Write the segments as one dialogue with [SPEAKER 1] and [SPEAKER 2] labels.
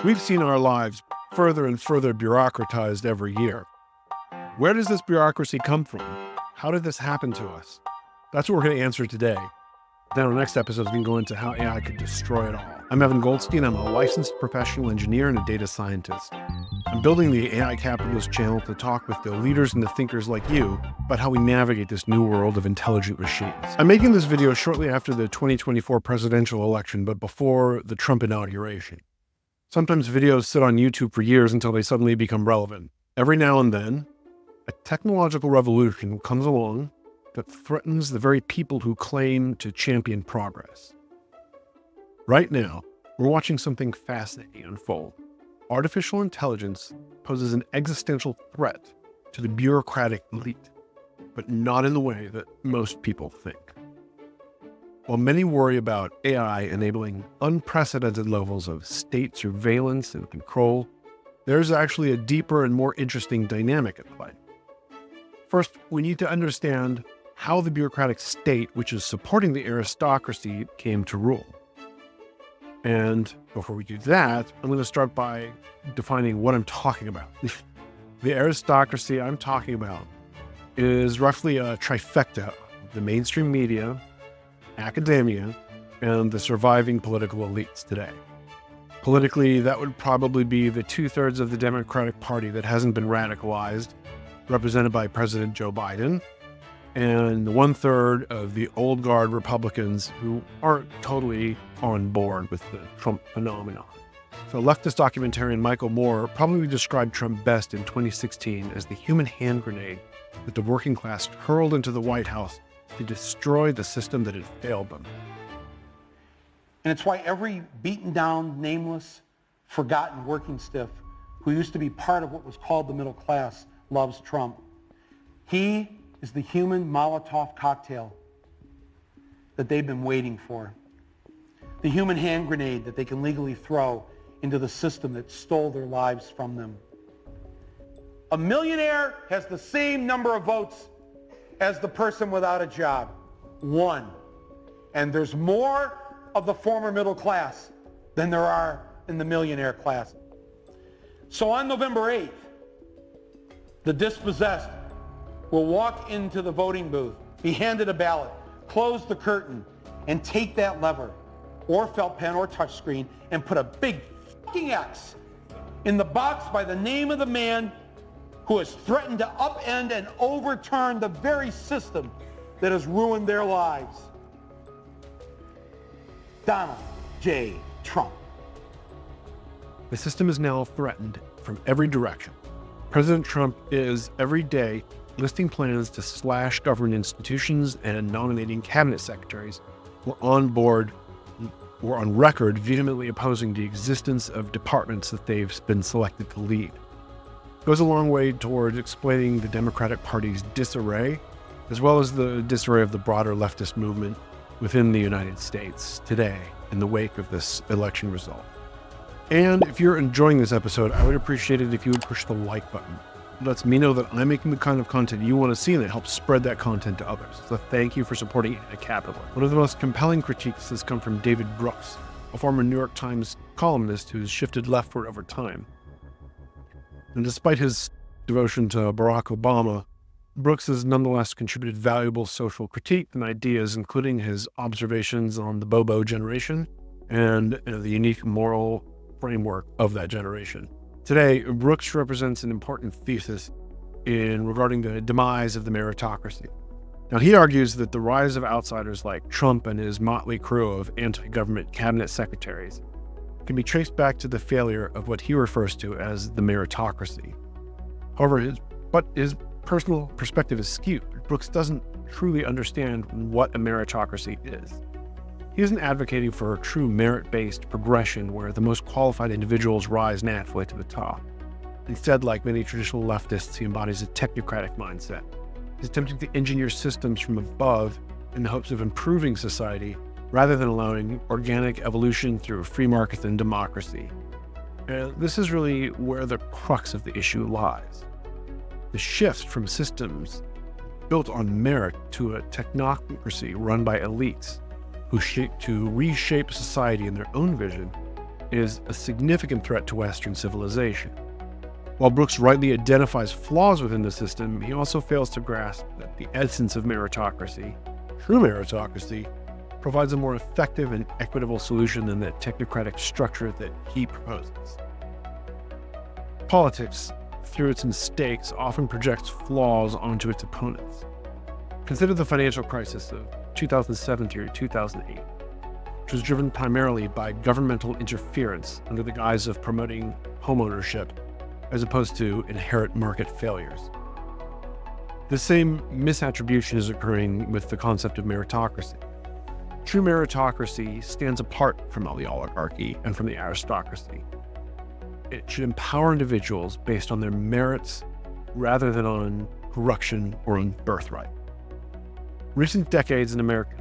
[SPEAKER 1] We've seen our lives further and further bureaucratized every year. Where does this bureaucracy come from? How did this happen to us? That's what we're going to answer today. Then our next episode is going to go into how AI could destroy it all. I'm Evan Goldstein. I'm a licensed professional engineer and a data scientist. I'm building the AI Capitalist channel to talk with the leaders and the thinkers like you about how we navigate this new world of intelligent machines. I'm making this video shortly after the 2024 presidential election, but before the Trump inauguration. Sometimes videos sit on YouTube for years until they suddenly become relevant. Every now and then, a technological revolution comes along that threatens the very people who claim to champion progress. Right now, we're watching something fascinating unfold. Artificial intelligence poses an existential threat to the bureaucratic elite, but not in the way that most people think. While many worry about AI enabling unprecedented levels of state surveillance and control, there's actually a deeper and more interesting dynamic at play. First, we need to understand how the bureaucratic state, which is supporting the aristocracy, came to rule. And before we do that, I'm going to start by defining what I'm talking about. The aristocracy I'm talking about is roughly a trifecta of the mainstream media, academia, and the surviving political elites today. Politically, that would probably be the 2/3 of the Democratic Party that hasn't been radicalized, represented by President Joe Biden, and 1/3 of the old guard Republicans who aren't totally on board with the Trump phenomenon. So leftist documentarian Michael Moore probably described Trump best in 2016 as the human hand grenade that the working class hurled into the White House to destroy the system that had failed them.
[SPEAKER 2] And it's why every beaten down, nameless, forgotten working stiff who used to be part of what was called the middle class loves Trump. He is the human Molotov cocktail that they've been waiting for. The human hand grenade that they can legally throw into the system that stole their lives from them. A millionaire has the same number of votes as the person without a job. 1. And there's more of the former middle class than there are in the millionaire class. So on November 8th, the dispossessed will walk into the voting booth, be handed a ballot, close the curtain, and take that lever, or felt pen or touchscreen, and put a big fucking X in the box by the name of the man who has threatened to upend and overturn the very system that has ruined their lives. Donald J. Trump.
[SPEAKER 1] The system is now threatened from every direction. President Trump is every day listing plans to slash government institutions and nominating cabinet secretaries who were on record vehemently opposing the existence of departments that they've been selected to lead. It goes a long way towards explaining the Democratic Party's disarray, as well as the disarray of the broader leftist movement within the United States today in the wake of this election result. And if you're enjoying this episode, I would appreciate it if you would push the like button. It lets me know that I'm making the kind of content you want to see, and it helps spread that content to others. So thank you for supporting AI Capital. One of the most compelling critiques has come from David Brooks, a former New York Times columnist who's shifted leftward over time. And despite his devotion to Barack Obama, Brooks has nonetheless contributed valuable social critique and ideas, including his observations on the Bobo generation and the unique moral framework of that generation. Today, Brooks represents an important thesis regarding the demise of the meritocracy. Now, he argues that the rise of outsiders like Trump and his motley crew of anti-government cabinet secretaries can be traced back to the failure of what he refers to as the meritocracy. However, his personal perspective is skewed. Brooks doesn't truly understand what a meritocracy is. He isn't advocating for a true merit-based progression where the most qualified individuals rise naturally to the top. Instead, like many traditional leftists, he embodies a technocratic mindset. He's attempting to engineer systems from above in the hopes of improving society rather than allowing organic evolution through free markets and democracy. And this is really where the crux of the issue lies. The shift from systems built on merit to a technocracy run by elites who reshape society in their own vision is a significant threat to Western civilization. While Brooks rightly identifies flaws within the system, he also fails to grasp that the essence of meritocracy, true meritocracy, provides a more effective and equitable solution than the technocratic structure that he proposes. Politics, through its mistakes, often projects flaws onto its opponents. Consider the financial crisis of 2007 through 2008, which was driven primarily by governmental interference under the guise of promoting homeownership, as opposed to inherent market failures. The same misattribution is occurring with the concept of meritocracy. True meritocracy stands apart from the oligarchy and from the aristocracy. It should empower individuals based on their merits rather than on corruption or on birthright. Recent decades in America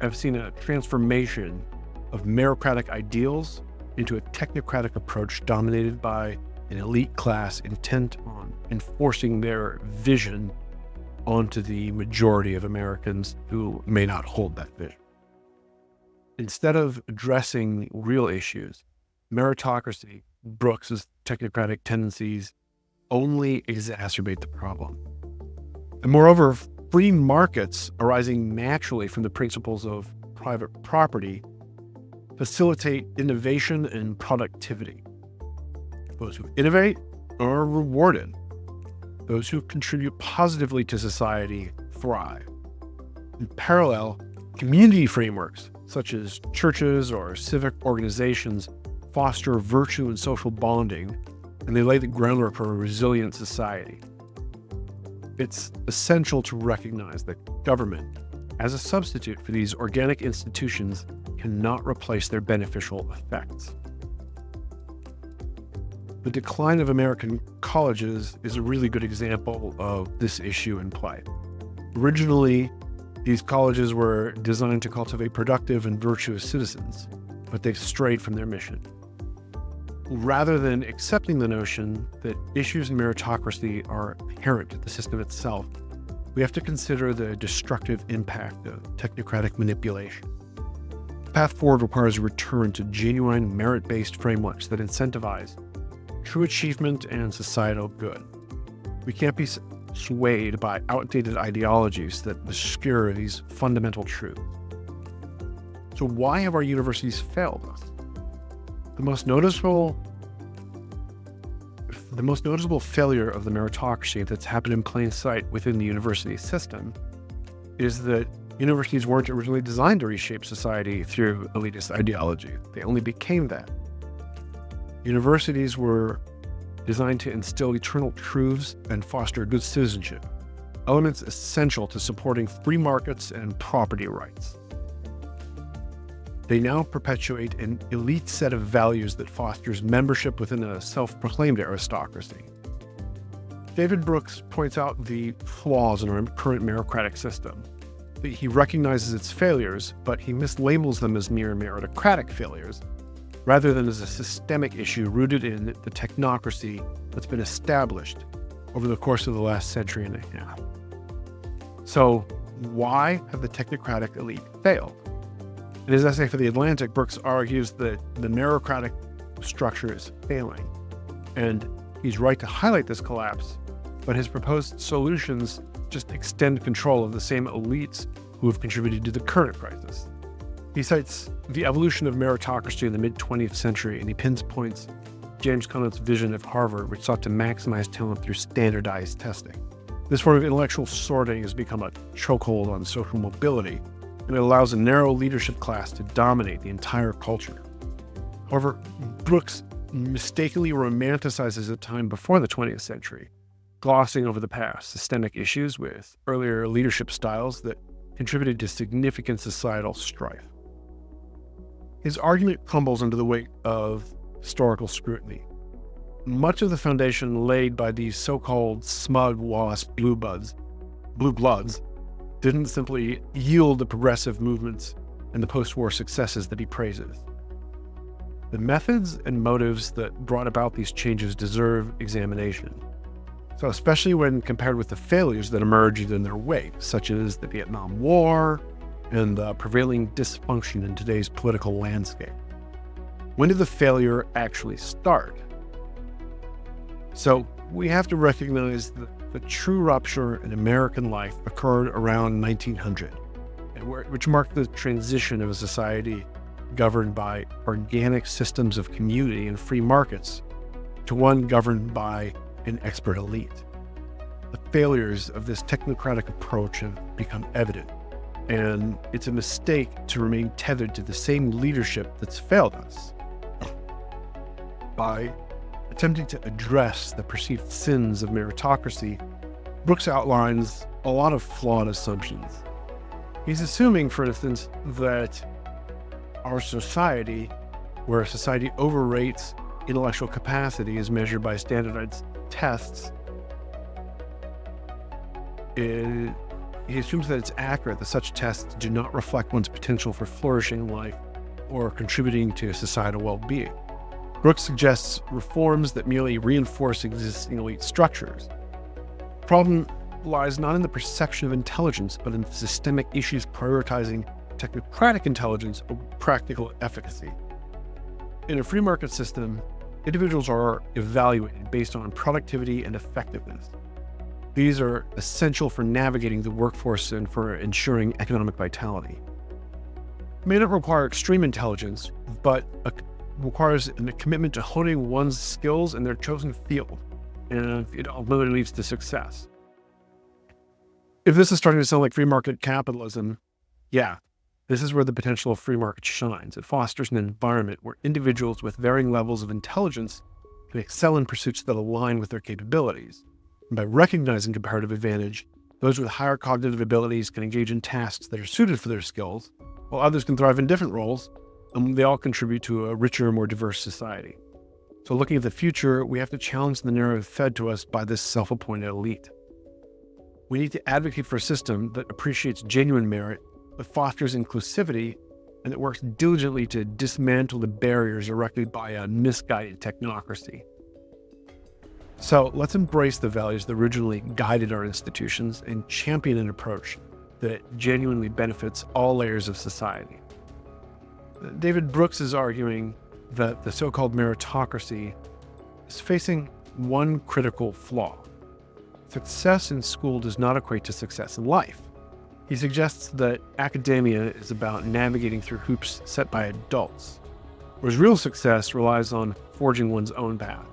[SPEAKER 1] have seen a transformation of meritocratic ideals into a technocratic approach dominated by an elite class intent on enforcing their vision onto the majority of Americans who may not hold that vision. Instead of addressing real issues, meritocracy, Brooks's technocratic tendencies, only exacerbate the problem. And moreover, free markets arising naturally from the principles of private property facilitate innovation and productivity. Those who innovate are rewarded. Those who contribute positively to society thrive. In parallel, community frameworks, such as churches or civic organizations, foster virtue and social bonding, and they lay the groundwork for a resilient society. It's essential to recognize that government, as a substitute for these organic institutions, cannot replace their beneficial effects. The decline of American colleges is a really good example of this issue in play. Originally, these colleges were designed to cultivate productive and virtuous citizens, but they've strayed from their mission. Rather than accepting the notion that issues in meritocracy are inherent to the system itself, we have to consider the destructive impact of technocratic manipulation. The path forward requires a return to genuine merit-based frameworks that incentivize true achievement and societal good. We can't be swayed by outdated ideologies that obscure these fundamental truths. So why have our universities failed us? The most noticeable failure of the meritocracy that's happened in plain sight within the university system is that universities weren't originally designed to reshape society through elitist ideology. They only became that. Universities were designed to instill eternal truths and foster good citizenship, elements essential to supporting free markets and property rights. They now perpetuate an elite set of values that fosters membership within a self-proclaimed aristocracy. David Brooks points out the flaws in our current meritocratic system. He recognizes its failures, but he mislabels them as mere meritocratic failures, rather than as a systemic issue rooted in the technocracy that's been established over the course of the last century and a half. So why have the technocratic elite failed? In his essay for The Atlantic, Brooks argues that the meritocratic structure is failing, and he's right to highlight this collapse, but his proposed solutions just extend control of the same elites who have contributed to the current crisis. He cites the evolution of meritocracy in the mid-20th century, and he pinpoints James Conant's vision of Harvard, which sought to maximize talent through standardized testing. This form of intellectual sorting has become a chokehold on social mobility, and it allows a narrow leadership class to dominate the entire culture. However, Brooks mistakenly romanticizes a time before the 20th century, glossing over the past systemic issues with earlier leadership styles that contributed to significant societal strife. His argument crumbles under the weight of historical scrutiny. Much of the foundation laid by these so-called smug WASP blue bloods didn't simply yield the progressive movements and the post-war successes that he praises. The methods and motives that brought about these changes deserve examination. So especially when compared with the failures that emerged in their wake, such as the Vietnam War and the prevailing dysfunction in today's political landscape. When did the failure actually start? So we have to recognize that the true rupture in American life occurred around 1900, which marked the transition of a society governed by organic systems of community and free markets to one governed by an expert elite. The failures of this technocratic approach have become evident, and it's a mistake to remain tethered to the same leadership that's failed us. By attempting to address the perceived sins of meritocracy, Brooks outlines a lot of flawed assumptions. He's assuming, for instance, that our society, where society overrates intellectual capacity as measured by standardized tests, he assumes that it's accurate that such tests do not reflect one's potential for flourishing in life or contributing to societal well-being. Brooks suggests reforms that merely reinforce existing elite structures. The problem lies not in the perception of intelligence, but in systemic issues prioritizing technocratic intelligence over practical efficacy. In a free market system, individuals are evaluated based on productivity and effectiveness. These are essential for navigating the workforce and for ensuring economic vitality. It may not require extreme intelligence, but requires a commitment to honing one's skills in their chosen field, and it ultimately leads to success. If this is starting to sound like free market capitalism, yeah, this is where the potential of free market shines. It fosters an environment where individuals with varying levels of intelligence can excel in pursuits that align with their capabilities. And by recognizing comparative advantage, those with higher cognitive abilities can engage in tasks that are suited for their skills, while others can thrive in different roles, and they all contribute to a richer, more diverse society. So looking at the future, we have to challenge the narrative fed to us by this self-appointed elite. We need to advocate for a system that appreciates genuine merit, that fosters inclusivity, and that works diligently to dismantle the barriers erected by a misguided technocracy. So let's embrace the values that originally guided our institutions and champion an approach that genuinely benefits all layers of society. David Brooks is arguing that the so-called meritocracy is facing one critical flaw. Success in school does not equate to success in life. He suggests that academia is about navigating through hoops set by adults, whereas real success relies on forging one's own path.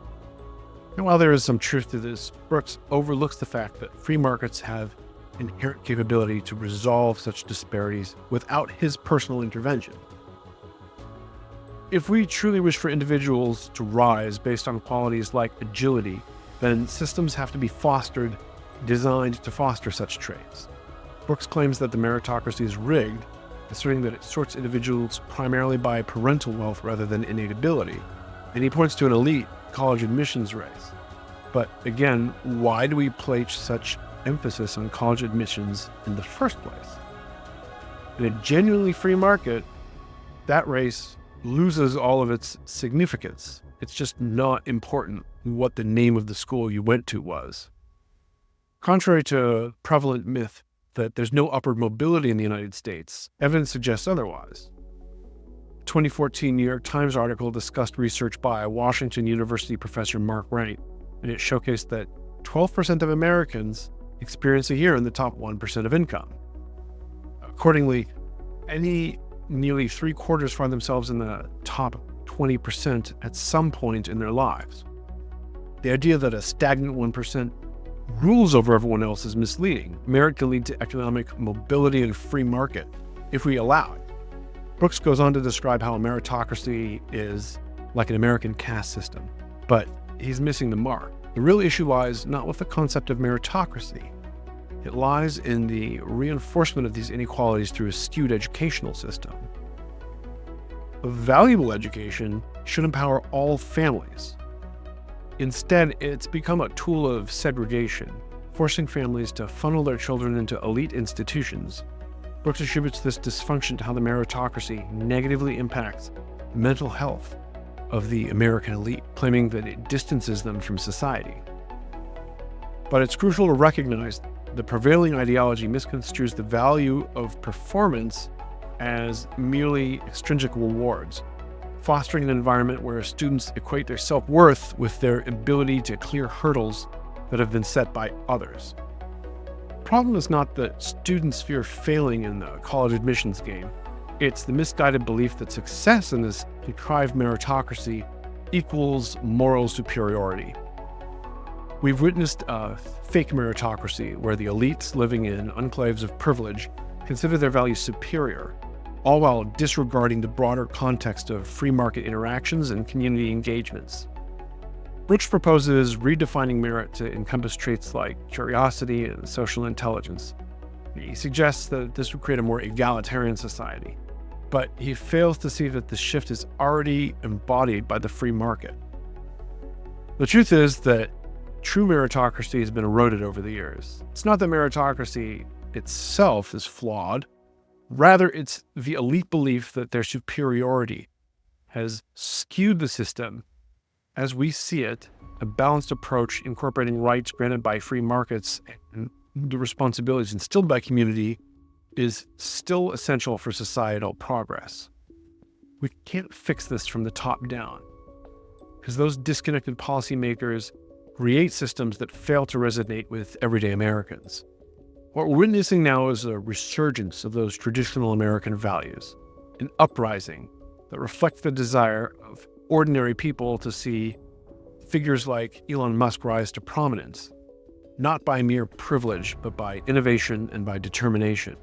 [SPEAKER 1] And while there is some truth to this, Brooks overlooks the fact that free markets have inherent capability to resolve such disparities without his personal intervention. If we truly wish for individuals to rise based on qualities like agility, then systems have to be designed to foster such traits. Brooks claims that the meritocracy is rigged, asserting that it sorts individuals primarily by parental wealth rather than innate ability, and he points to an elite college admissions race. But again, why do we place such emphasis on college admissions in the first place? In a genuinely free market, that race loses all of its significance. It's just not important what the name of the school you went to was. Contrary to a prevalent myth that there's no upward mobility in the United States, evidence suggests otherwise. A 2014 New York Times article discussed research by Washington University professor Mark Wright, and it showcased that 12% of Americans experience a year in the top 1% of income. Accordingly, nearly 3/4 find themselves in the top 20% at some point in their lives. The idea that a stagnant 1% rules over everyone else is misleading. Merit can lead to economic mobility and free market, if we allow it. Brooks goes on to describe how a meritocracy is like an American caste system, but he's missing the mark. The real issue lies not with the concept of meritocracy. It lies in the reinforcement of these inequalities through a skewed educational system. A valuable education should empower all families. Instead, it's become a tool of segregation, forcing families to funnel their children into elite institutions. Brooks attributes this dysfunction to how the meritocracy negatively impacts the mental health of the American elite, claiming that it distances them from society. But it's crucial to recognize the prevailing ideology misconstrues the value of performance as merely extrinsic rewards. fostering an environment where students equate their self-worth with their ability to clear hurdles that have been set by others. The problem is not that students fear failing in the college admissions game. It's the misguided belief that success in this contrived meritocracy equals moral superiority. We've witnessed a fake meritocracy where the elites living in enclaves of privilege consider their values superior, all while disregarding the broader context of free market interactions and community engagements. Rich proposes redefining merit to encompass traits like curiosity and social intelligence. He suggests that this would create a more egalitarian society, but he fails to see that the shift is already embodied by the free market. The truth is that true meritocracy has been eroded over the years. It's not that meritocracy itself is flawed. Rather, it's the elite belief that their superiority has skewed the system. As we see it, a balanced approach incorporating rights granted by free markets and the responsibilities instilled by community is still essential for societal progress. We can't fix this from the top down, because those disconnected policymakers create systems that fail to resonate with everyday Americans. What we're witnessing now is a resurgence of those traditional American values, an uprising that reflects the desire of ordinary people to see figures like Elon Musk rise to prominence, not by mere privilege, but by innovation and by determination.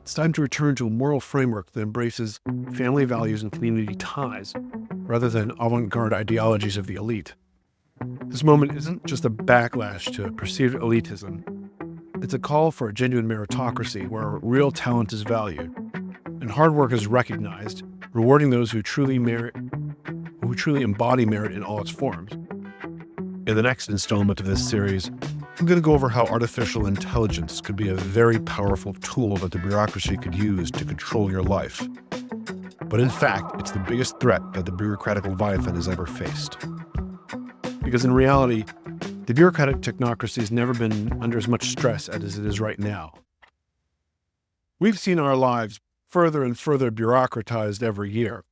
[SPEAKER 1] It's time to return to a moral framework that embraces family values and community ties, rather than avant-garde ideologies of the elite. This moment isn't just a backlash to perceived elitism. It's a call for a genuine meritocracy where real talent is valued and hard work is recognized, rewarding those who truly embody merit in all its forms. In the next installment of this series, I'm going to go over how artificial intelligence could be a very powerful tool that the bureaucracy could use to control your life. But in fact, it's the biggest threat that the bureaucratic leviathan has ever faced. Because in reality, the bureaucratic technocracy has never been under as much stress as it is right now. We've seen our lives further and further bureaucratized every year.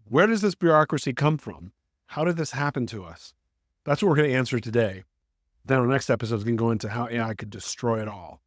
[SPEAKER 1] Where does this bureaucracy come from? How did this happen to us? That's what we're going to answer today. Then our next episode is going to go into how AI could destroy it all.